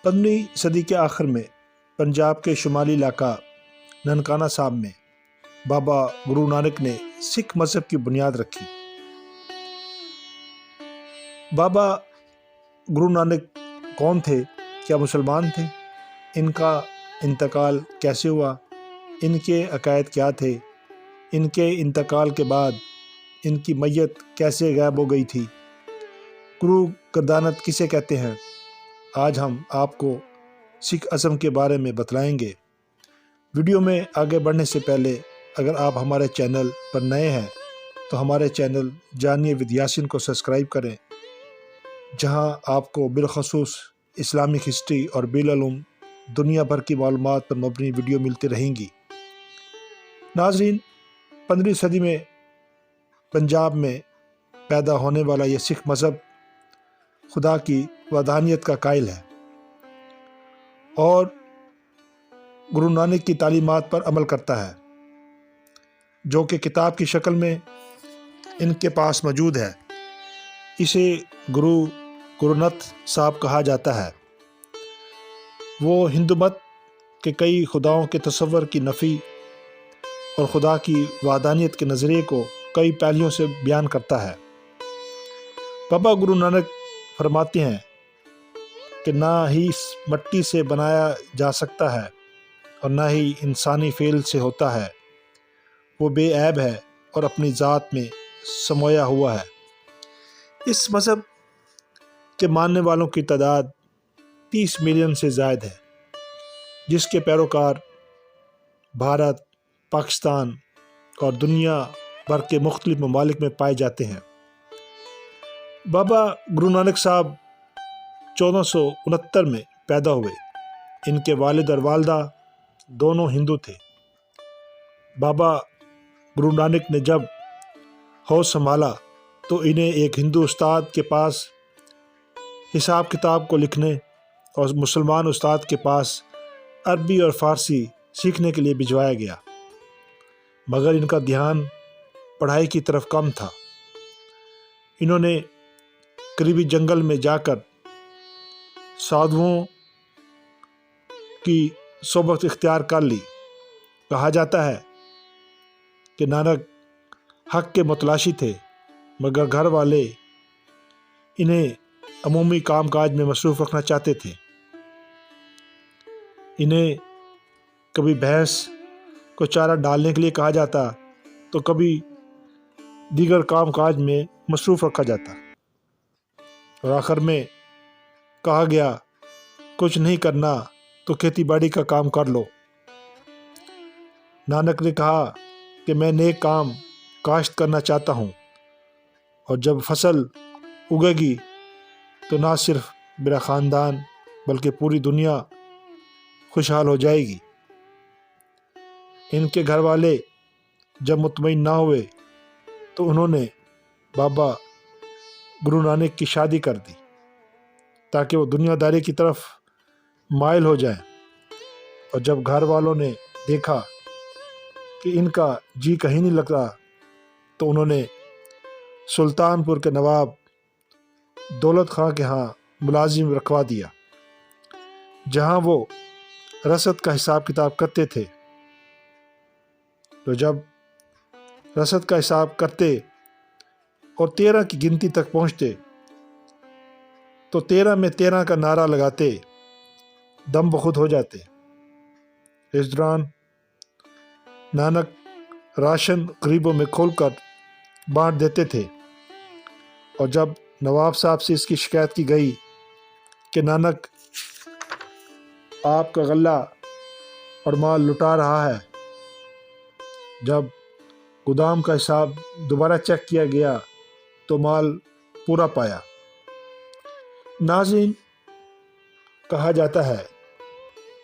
15ویں صدی کے آخر میں پنجاب کے شمالی علاقہ ننکانہ صاحب میں بابا گرو نانک نے سکھ مذہب کی بنیاد رکھی۔ بابا گرو نانک کون تھے؟ کیا مسلمان تھے؟ ان کا انتقال کیسے ہوا؟ ان کے عقائد کیا تھے؟ ان کے انتقال کے بعد ان کی میت کیسے غائب ہو گئی تھی؟ گرو گردانت کسے کہتے ہیں؟ آج ہم آپ کو سکھ ازم کے بارے میں بتلائیں گے۔ ویڈیو میں آگے بڑھنے سے پہلے اگر آپ ہمارے چینل پر نئے ہیں تو ہمارے چینل جانیے ود یاسین کو سبسکرائب کریں، جہاں آپ کو بالخصوص اسلامک ہسٹری اور بالعلوم دنیا بھر کی معلومات پر مبنی ویڈیو ملتی رہیں گی۔ ناظرین، 15ویں صدی میں پنجاب میں پیدا ہونے والا یہ سکھ مذہب خدا کی وحدانیت کا قائل ہے اور گرو نانک کی تعلیمات پر عمل کرتا ہے، جو کہ کتاب کی شکل میں ان کے پاس موجود ہے۔ اسے گرونتھ صاحب کہا جاتا ہے۔ وہ ہندو مت کے کئی خداؤں کے تصور کی نفی اور خدا کی وحدانیت کے نظریے کو کئی پہلوؤں سے بیان کرتا ہے۔ بابا گرو نانک فرماتے ہیں کہ نہ ہی مٹی سے بنایا جا سکتا ہے اور نہ ہی انسانی فعل سے ہوتا ہے، وہ بے عیب ہے اور اپنی ذات میں سمویا ہوا ہے۔ اس مذہب کے ماننے والوں کی تعداد 30 ملین سے زائد ہے، جس کے پیروکار بھارت، پاکستان اور دنیا بھر کے مختلف ممالک میں پائے جاتے ہیں۔ بابا گرو نانک صاحب 1469 میں پیدا ہوئے۔ ان کے والد اور والدہ دونوں ہندو تھے۔ بابا گرو نانک نے جب ہوش سنبھالا تو انہیں ایک ہندو استاد کے پاس حساب کتاب کو لکھنے اور مسلمان استاد کے پاس عربی اور فارسی سیکھنے کے لیے بھجوایا گیا، مگر ان کا دھیان پڑھائی کی طرف کم تھا۔ انہوں نے قریبی جنگل میں جا کر سادھوؤں کی صحبت اختیار کر لی۔ کہا جاتا ہے کہ نانک حق کے متلاشی تھے، مگر گھر والے انہیں عمومی کام کاج میں مصروف رکھنا چاہتے تھے۔ انہیں کبھی بھینس کو چارہ ڈالنے کے لیے کہا جاتا تو کبھی دیگر کام کاج میں مصروف رکھا جاتا، اور آخر میں کہا گیا کچھ نہیں کرنا تو کھیتی باڑی کا کام کر لو۔ نانک نے کہا کہ میں نیک کام کاشت کرنا چاہتا ہوں، اور جب فصل اگے گی تو نہ صرف میرا خاندان بلکہ پوری دنیا خوشحال ہو جائے گی۔ ان کے گھر والے جب مطمئن نہ ہوئے تو انہوں نے بابا گرو نانک کی شادی کر دی تاکہ وہ دنیا داری کی طرف مائل ہو جائیں، اور جب گھر والوں نے دیکھا کہ ان کا جی کہیں نہیں لگ رہا تو انہوں نے سلطان پور کے نواب دولت خاں کے ہاں ملازم رکھوا دیا، جہاں وہ رسد کا حساب کتاب کرتے تھے۔ تو جب رسد کا حساب کرتے اور 13 کی گنتی تک پہنچتے تو 13 میں 13 کا نعرہ لگاتے دم بخود ہو جاتے۔ اس دوران نانک راشن غریبوں میں کھول کر بانٹ دیتے تھے، اور جب نواب صاحب سے اس کی شکایت کی گئی کہ نانک آپ کا غلہ اور مال لٹا رہا ہے، جب گودام کا حساب دوبارہ چیک کیا گیا تو مال پورا پایا۔ ناظرین، کہا جاتا ہے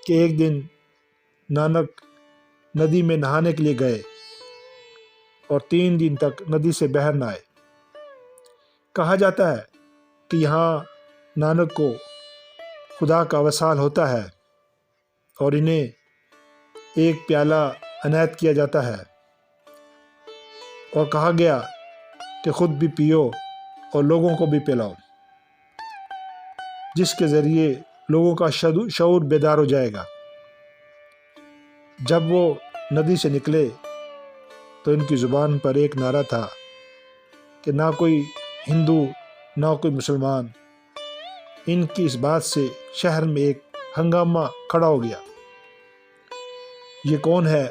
کہ ایک دن نانک ندی میں نہانے کے لیے گئے اور 3 دن تک ندی سے باہر نہ آئے۔ کہا جاتا ہے کہ یہاں نانک کو خدا کا وصال ہوتا ہے اور انہیں ایک پیالہ عنایت کیا جاتا ہے، اور کہا گیا کہ خود بھی پیو اور لوگوں کو بھی پلاؤ، جس کے ذریعے لوگوں کا شعور بیدار ہو جائے گا۔ جب وہ ندی سے نکلے تو ان کی زبان پر ایک نعرہ تھا کہ نہ کوئی ہندو نہ کوئی مسلمان۔ ان کی اس بات سے شہر میں ایک ہنگامہ کھڑا ہو گیا۔ یہ کون ہے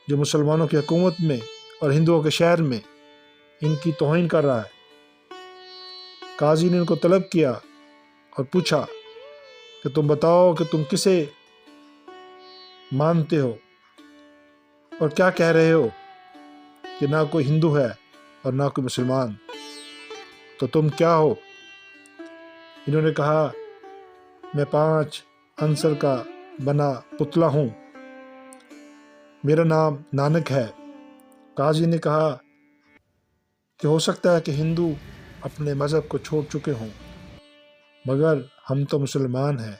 جو مسلمانوں کی حکومت میں اور ہندوؤں کے شہر میں ان کی توہین کر رہا ہے؟ قاضی نے ان کو طلب کیا اور پوچھا کہ تم بتاؤ کہ تم کسے مانتے ہو اور کیا کہہ رہے ہو کہ نہ کوئی ہندو ہے اور نہ کوئی مسلمان، تو تم کیا ہو؟ انہوں نے کہا میں 5 عنصر کا بنا پتلا ہوں، میرا نام نانک ہے۔ قاضی نے کہا کہ ہو سکتا ہے کہ ہندو اپنے مذہب کو چھوڑ چکے ہوں، مگر ہم تو مسلمان ہیں،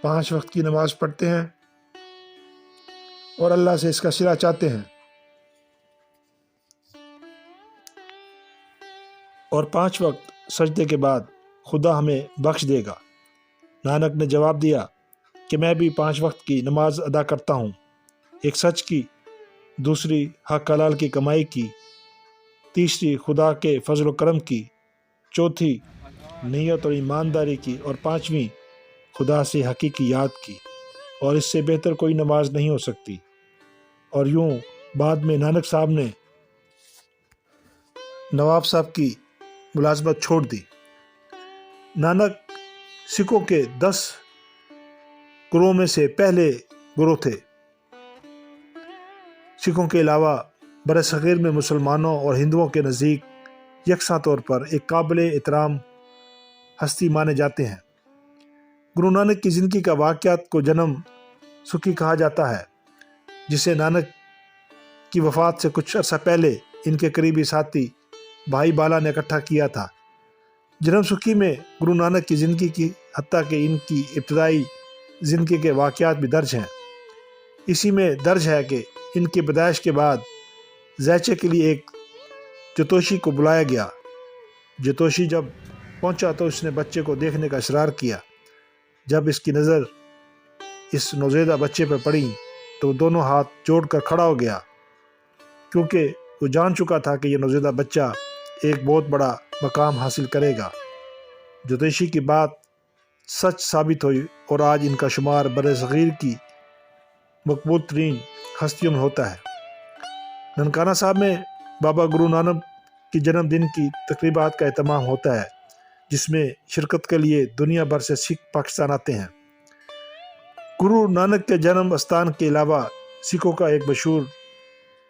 5 وقت کی نماز پڑھتے ہیں اور اللہ سے اس کا صلہ چاہتے ہیں، اور 5 وقت سجدے کے بعد خدا ہمیں بخش دے گا۔ نانک نے جواب دیا کہ میں بھی 5 وقت کی نماز ادا کرتا ہوں، ایک سچ کی، دوسری حق حلال کی کمائی کی، تیسری خدا کے فضل و کرم کی، چوتھی نیت اور ایمانداری کی، اور 5ویں خدا سے حقیقی یاد کی، اور اس سے بہتر کوئی نماز نہیں ہو سکتی۔ اور یوں بعد میں نانک صاحب نے نواب صاحب کی ملازمت چھوڑ دی۔ نانک سکھوں کے 10 گروہوں میں سے پہلے گروہ تھے۔ سکھوں کے علاوہ برصغیر میں مسلمانوں اور ہندوؤں کے نزدیک یکساں طور پر ایک قابل احترام ہستی مانے جاتے ہیں۔ گرو نانک کی زندگی کا واقعات کو جنم سکھی کہا جاتا ہے، جسے نانک کی وفات سے کچھ عرصہ پہلے ان کے قریبی ساتھی بھائی بالا نے اکٹھا کیا تھا۔ جنم سکھی میں گرو نانک کی زندگی کی حتیٰ کہ ان کی ابتدائی زندگی کے واقعات بھی درج ہیں۔ اسی میں درج ہے کہ ان کی پیدائش کے بعد زیچے کے لیے ایک جتوشی کو بلایا گیا۔ جتوشی جب پہنچا تو اس نے بچے کو دیکھنے کا اصرار کیا۔ جب اس کی نظر اس نوزائیدہ بچے پر پڑی تو وہ دونوں ہاتھ جوڑ کر کھڑا ہو گیا، کیونکہ وہ جان چکا تھا کہ یہ نوزائیدہ بچہ ایک بہت بڑا مقام حاصل کرے گا۔ جتوشی کی بات سچ ثابت ہوئی اور آج ان کا شمار برصغیر کی مقبول ترین ہستیوں میں ہوتا ہے۔ ننکانہ صاحب میں بابا گرو نانک کی جنم دن کی تقریبات کا اہتمام ہوتا ہے، جس میں شرکت کے لیے دنیا بھر سے سکھ پاکستان آتے ہیں۔ گرو نانک کے جنم استان کے علاوہ سکھوں کا ایک مشہور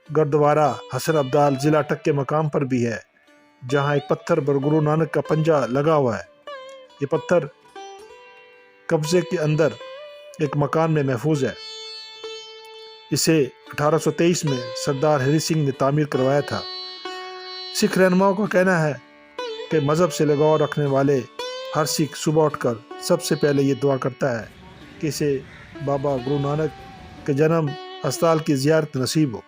گردوارہ حسن ابدال ضلع اٹک کے مقام پر بھی ہے، جہاں ایک پتھر پر گرو نانک کا پنجہ لگا ہوا ہے۔ یہ پتھر قبضے کے اندر ایک مکان میں محفوظ ہے۔ اسے 1823 میں سردار ہری سنگھ نے تعمیر کروایا تھا۔ سکھ رہنماؤں کا کہنا ہے کہ مذہب سے لگاؤ رکھنے والے ہر سکھ صبح اٹھ کر سب سے پہلے یہ دعا کرتا ہے کہ اسے بابا گرو نانک کے جنم استھال کی زیارت نصیب ہو۔